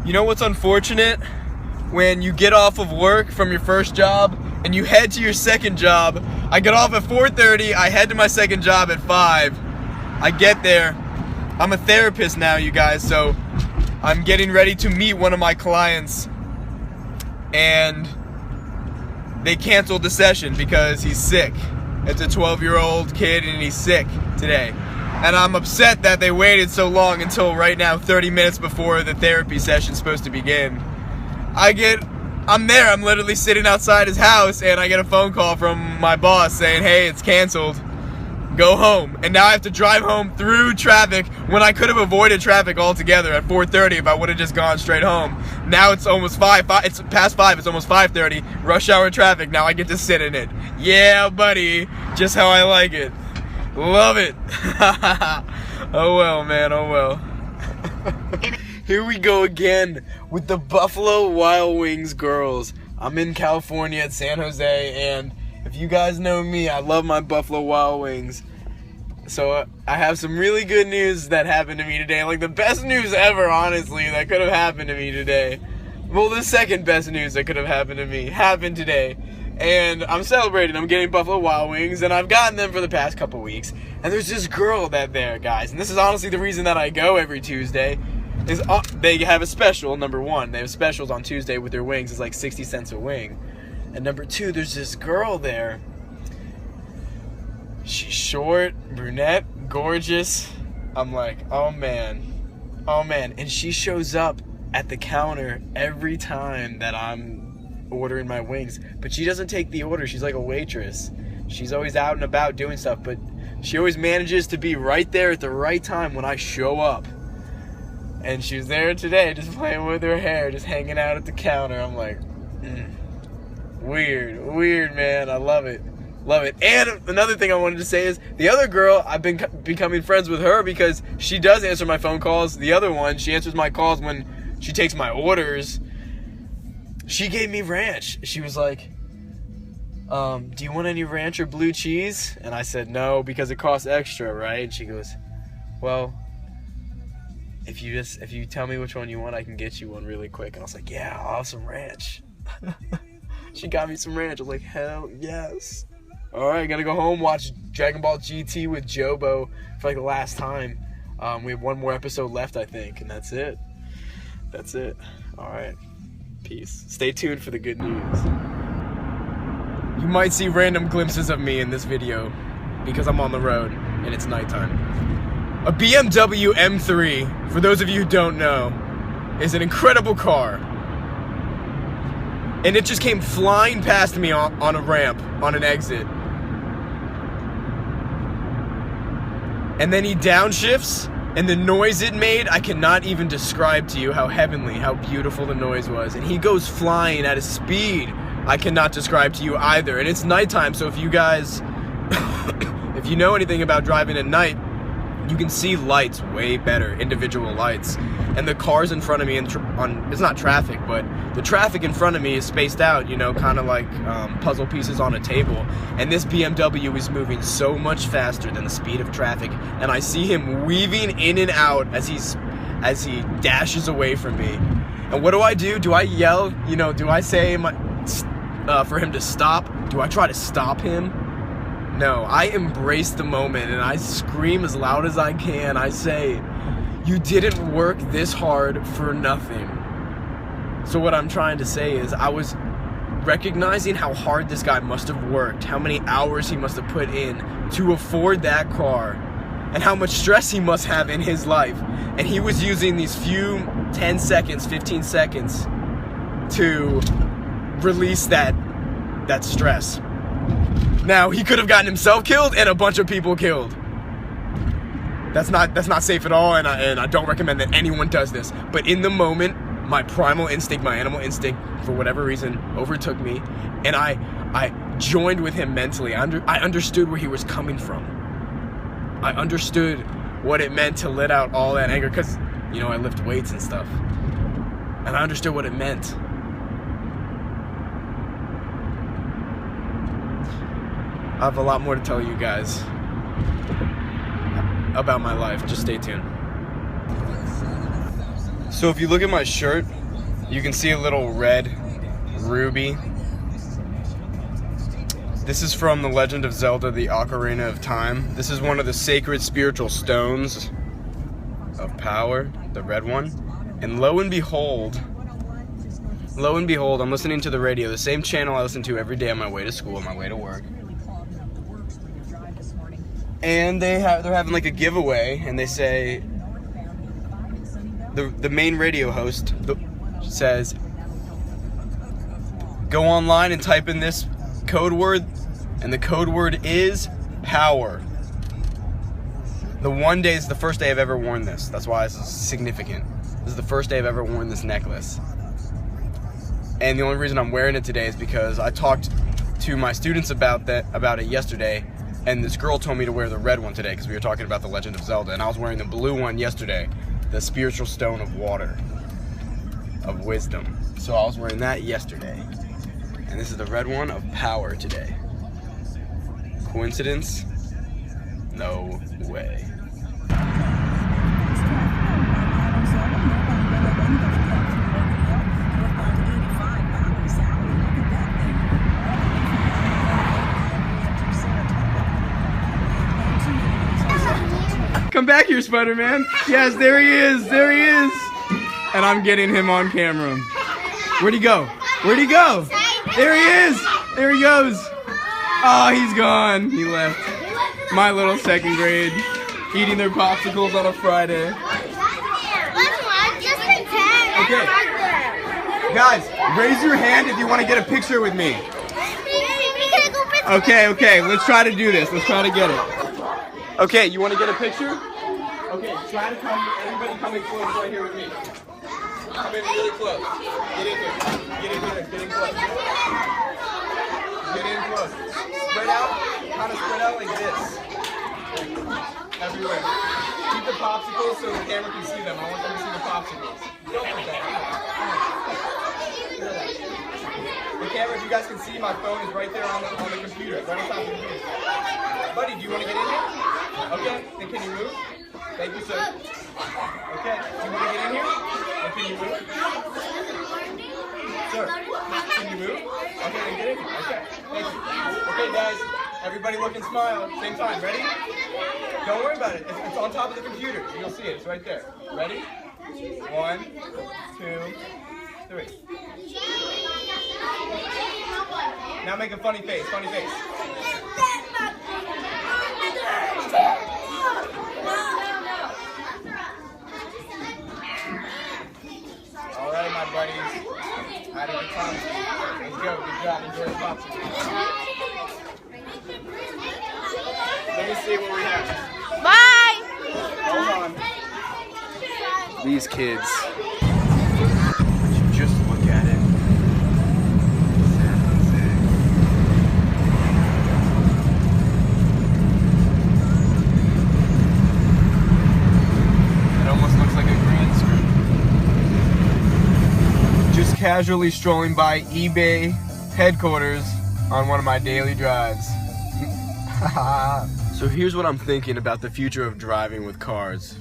You know what's unfortunate? When you get off of work from your first job and you head to your second job. I get off at 4:30, I head to my second job at 5. I get there. I'm a therapist now, you guys, so I'm getting ready to meet one of my clients, and they canceled the session because he's sick. It's a 12-year-old kid and he's sick today. And I'm upset that they waited so long until right now, 30 minutes before the therapy session's supposed to begin. I'm there, I'm literally sitting outside his house, and I get a phone call from my boss saying, hey, it's canceled. Go home. And now I have to drive home through traffic when I could have avoided traffic altogether at 4:30 if I would have just gone straight home. Now it's almost 5. It's past 5. It's almost 5:30. Rush hour traffic. Now I get to sit in it. Yeah, buddy. Just how I like it. Love it. Oh well, man. Oh well. Here we go again with the Buffalo Wild Wings girls. I'm in California at San Jose, and if you guys know me, I love my Buffalo Wild Wings. So I have some really good news that happened to me today. Like the best news ever, honestly, that could have happened to me today. Well, the second best news that could have happened to me happened today. And I'm celebrating. I'm getting Buffalo Wild Wings, and I've gotten them for the past couple weeks. And there's this girl there, guys. And this is honestly the reason that I go every Tuesday. Is they have a special, number one. They have specials on Tuesday with their wings. It's like 60 cents a wing. And number two, there's this girl there. She's short, brunette, gorgeous. I'm like, oh man. And she shows up at the counter every time that I'm ordering my wings. But she doesn't take the order. She's like a waitress. She's always out and about doing stuff. But she always manages to be right there at the right time when I show up. And she was there today just playing with her hair, just hanging out at the counter. I'm like, Weird, man. I love it. And another thing I wanted to say is the other girl, I've been becoming friends with her because she does answer my phone calls. The other one, she answers my calls when she takes my orders. She gave me ranch. She was like, do you want any ranch or blue cheese? And I said no because it costs extra, right? And she goes, well, if you tell me which one you want, I can get you one really quick. And I was like, yeah, I'll have some ranch. She got me some ranch. I was like, hell yes. Alright, gotta go home, watch Dragon Ball GT with Jobo for like the last time. We have one more episode left, I think, and that's it. Alright. Peace. Stay tuned for the good news. You might see random glimpses of me in this video because I'm on the road and it's nighttime. A BMW M3, for those of you who don't know, is an incredible car. And it just came flying past me on a ramp, on an exit. And then he downshifts, and the noise it made, I cannot even describe to you how heavenly, how beautiful the noise was. And he goes flying at a speed I cannot describe to you either. And it's nighttime, so if you guys, if you know anything about driving at night, you can see lights way better, individual lights. And the cars in front of me, it's not traffic, but the traffic in front of me is spaced out, you know, kind of like puzzle pieces on a table. And this BMW is moving so much faster than the speed of traffic. And I see him weaving in and out as he dashes away from me. And what do? Do I yell? You know, do I say for him to stop? Do I try to stop him? No, I embrace the moment and I scream as loud as I can. I say, you didn't work this hard for nothing. So what I'm trying to say is I was recognizing how hard this guy must have worked, how many hours he must have put in to afford that car, and how much stress he must have in his life. And he was using these few 10 seconds, 15 seconds to release that stress. Now, he could have gotten himself killed and a bunch of people killed. That's not safe at all, and I don't recommend that anyone does this. But in the moment, my primal instinct, my animal instinct, for whatever reason, overtook me, and I joined with him mentally. I understood where he was coming from. I understood what it meant to let out all that anger, because, you know, I lift weights and stuff. And I understood what it meant. I have a lot more to tell you guys about my life. Just stay tuned. So if you look at my shirt, you can see a little red ruby. This is from The Legend of Zelda: The Ocarina of Time. This is one of the sacred spiritual stones of power, the red one. And lo and behold, I'm listening to the radio, the same channel I listen to every day on my way to school, on my way to work. And they're having like a giveaway, and they say, the main radio host says, go online and type in this code word, and the code word is power. The one day is the first day I've ever worn this. That's why this is significant. This is the first day I've ever worn this necklace. And the only reason I'm wearing it today is because I talked to my students about it yesterday, and this girl told me to wear the red one today because we were talking about The Legend of Zelda, and I was wearing the blue one yesterday, the spiritual stone of water, of wisdom. So I was wearing that yesterday. And this is the red one of power today. Coincidence? No way. Come back here, Spider-Man. Yes, there he is. There he is. And I'm getting him on camera. Where'd he go? Where'd he go? There he is. There he goes. Oh, he's gone. He left. My little second grade, eating their popsicles on a Friday. Okay. Guys, raise your hand if you want to get a picture with me. Okay, let's try to do this. Let's try to get it. Okay, you want to get a picture? Okay, try to come, everybody come in close right here with me. Come in really close. Get in here. Get in here. Get in close. Get in close. Spread out. Kind of spread out like this. Everywhere. Keep the popsicles so the camera can see them. I want them to see the popsicles. Don't put that. The camera, if you guys can see, my phone is right there on the computer. Right on top of the computer. Buddy, do you want to get in here? Okay. Then can you move? Thank you, sir. Okay. Do you want to get in here? And can you move? Sir, can you move? Okay, then get in here. Okay. Thank you. Okay, guys. Everybody look and smile. Same time. Ready? Don't worry about it. It's on top of the computer. You'll see it. It's right there. Ready? 1, 2, 3. Now make a funny face. Funny face. All right, my buddies. Had a good time. Let's go. Good job. Enjoy the popsicle. Let me see what we have. Bye! Hold on. These kids. Would you just look at it? It almost looks like a green screen. Just casually strolling by eBay headquarters on one of my daily drives. So here's what I'm thinking about the future of driving with cars.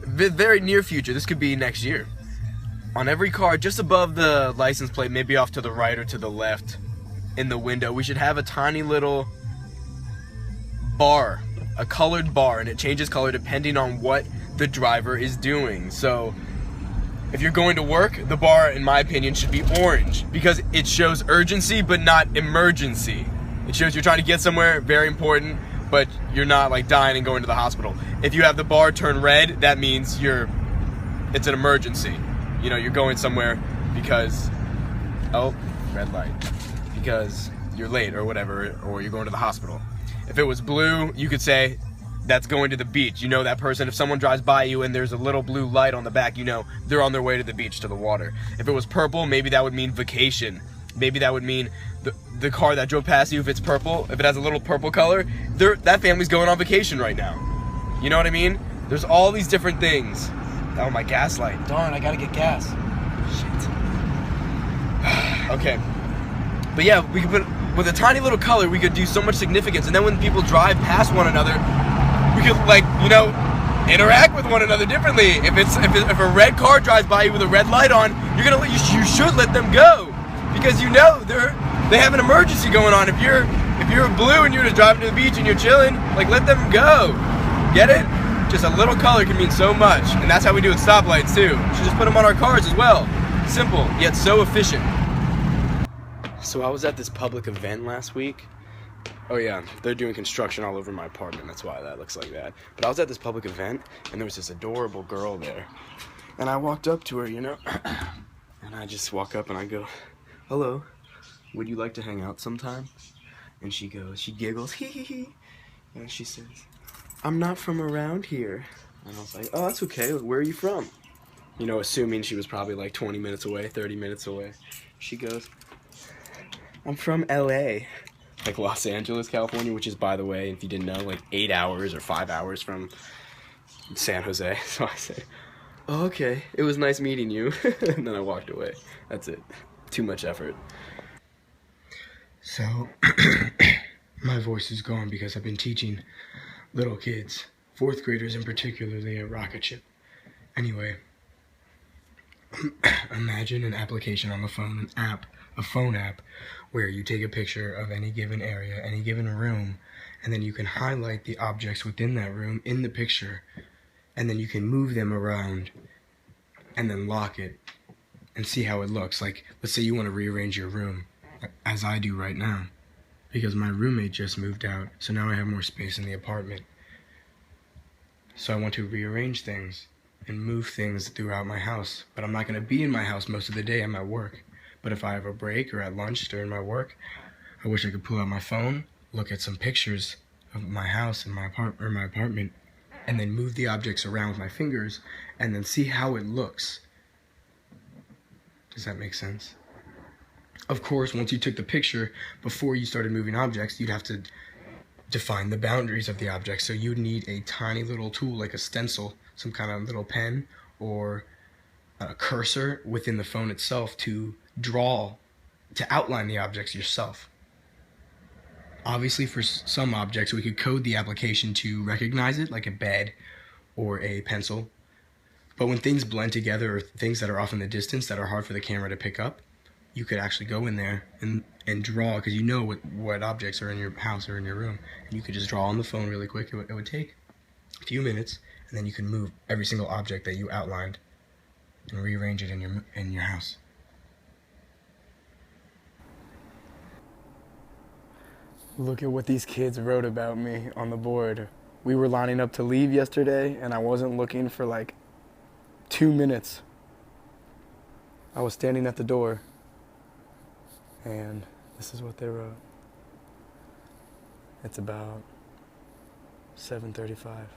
Very near future, this could be next year. On every car, just above the license plate, maybe off to the right or to the left in the window, we should have a tiny little bar, a colored bar, and it changes color depending on what the driver is doing. So if you're going to work, the bar, in my opinion, should be orange because it shows urgency but not emergency. It shows you're trying to get somewhere, very important, but you're not like dying and going to the hospital. If you have the bar turn red, that means it's an emergency. You know, you're going somewhere because, oh, red light, because you're late or whatever, or you're going to the hospital. If it was blue, you could say that's going to the beach. You know that person, if someone drives by you and there's a little blue light on the back, you know they're on their way to the beach, to the water. If it was purple, maybe that would mean vacation. Maybe that would mean the car that drove past you, if it's purple, if it has a little purple color, that family's going on vacation right now. You know what I mean? There's all these different things. Oh, my gas light. Darn, I gotta get gas. Shit. Okay. But yeah, we could put, with a tiny little color, we could do so much significance. And then when people drive past one another, we could, like, you know, interact with one another differently. If a red car drives by you with a red light on, you should let them go, because you know they have an emergency going on. If you're blue and you're just driving to the beach and you're chilling, like, let them go. Get it? Just a little color can mean so much, and that's how we do with stoplights too. We should just put them on our cars as well. Simple, yet so efficient. So I was at this public event last week. Oh yeah, they're doing construction all over my apartment, that's why that looks like that. But I was at this public event, and there was this adorable girl there. And I walked up to her, you know, and I just walk up and I go, "Hello, would you like to hang out sometime?" And she giggles, hee hee hee, and she says, "I'm not from around here." And I was like, "Oh, that's okay, where are you from?" You know, assuming she was probably like 20 minutes away, 30 minutes away. She goes, "I'm from LA." Like Los Angeles, California, which is, by the way, if you didn't know, like 8 hours or 5 hours from San Jose. So I said, "Oh, okay, it was nice meeting you." And then I walked away. That's it. Too much effort. So, my voice is gone because I've been teaching little kids, 4th graders in particularly, at Rocket Ship. Anyway, imagine an application on the phone, a phone app, where you take a picture of any given area, any given room, and then you can highlight the objects within that room in the picture, and then you can move them around and then lock it and see how it looks. Like, let's say you want to rearrange your room, as I do right now, because my roommate just moved out, so now I have more space in the apartment. So I want to rearrange things and move things throughout my house, but I'm not going to be in my house most of the day. I'm at work. But if I have a break or at lunch during my work, I wish I could pull out my phone, look at some pictures of my house and my apartment, and then move the objects around with my fingers, and then see how it looks. Does that make sense? Of course, once you took the picture, before you started moving objects, you'd have to define the boundaries of the object. So you'd need a tiny little tool like a stencil, some kind of little pen, or a cursor within the phone itself to outline the objects yourself. Obviously, for some objects, we could code the application to recognize it, like a bed or a pencil. But when things blend together, or things that are off in the distance that are hard for the camera to pick up, you could actually go in there and draw, because you know what objects are in your house or in your room. And you could just draw on the phone really quick. It would take a few minutes, and then you can move every single object that you outlined and rearrange it in your house. Look at what these kids wrote about me on the board. We were lining up to leave yesterday, and I wasn't looking for like 2 minutes. I was standing at the door, and this is what they wrote. It's about 7:35.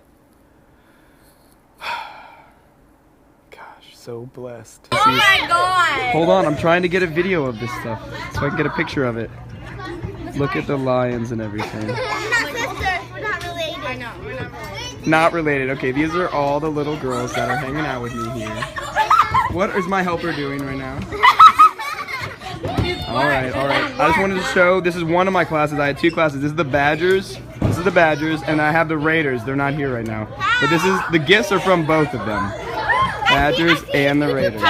Gosh, so blessed. Oh my God! Hold on, I'm trying to get a video of this stuff so I can get a picture of it. Look at the lions and everything. We're not sisters. We're not related. I know. We're not related. Not related. Okay, these are all the little girls that are hanging out with me here. What is my helper doing right now? Alright. I just wanted to show, this is one of my classes. I had 2 classes. This is the Badgers, and I have the Raiders. They're not here right now. But the gifts are from both of them. Badgers and the Raiders.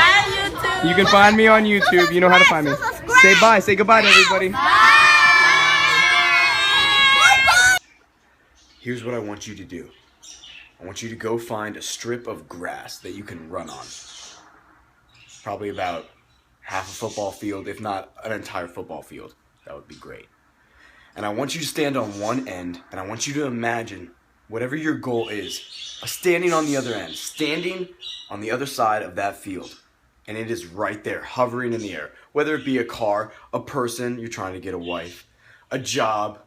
You can find me on YouTube. You know how to find me. Say bye. Say goodbye to everybody. Here's what I want you to do. I want you to go find a strip of grass that you can run on. Probably about half a football field, if not an entire football field. That would be great. And I want you to stand on one end, and I want you to imagine whatever your goal is, standing on the other end, standing on the other side of that field. And it is right there, hovering in the air. Whether it be a car, a person, you're trying to get a wife, a job,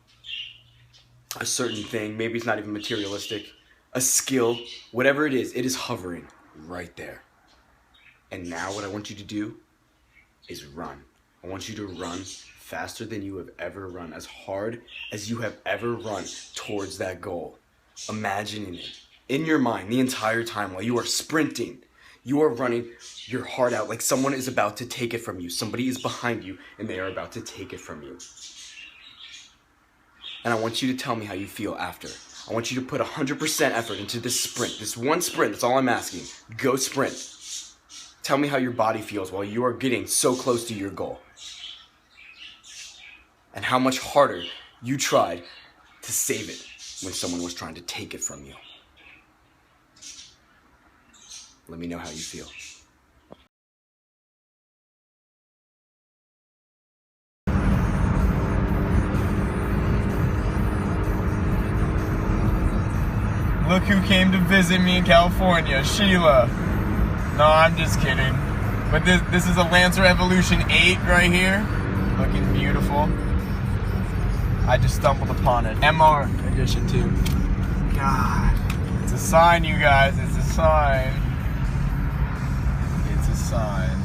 a certain thing, maybe it's not even materialistic, a skill, whatever it is hovering right there. And now what I want you to do is run. I want you to run faster than you have ever run, as hard as you have ever run towards that goal. Imagining it in your mind the entire time while you are sprinting. You are running your heart out like someone is about to take it from you. Somebody is behind you and they are about to take it from you. And I want you to tell me how you feel after. I want you to put 100% effort into this sprint. This one sprint, that's all I'm asking. Go sprint. Tell me how your body feels while you are getting so close to your goal. And how much harder you tried to save it when someone was trying to take it from you. Let me know how you feel. Look who came to visit me in California, Sheila. No, I'm just kidding. But this is a Lancer Evolution 8 right here. Looking beautiful. I just stumbled upon it. MR edition too. God. It's a sign, you guys. It's a sign. It's a sign.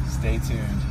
Stay tuned.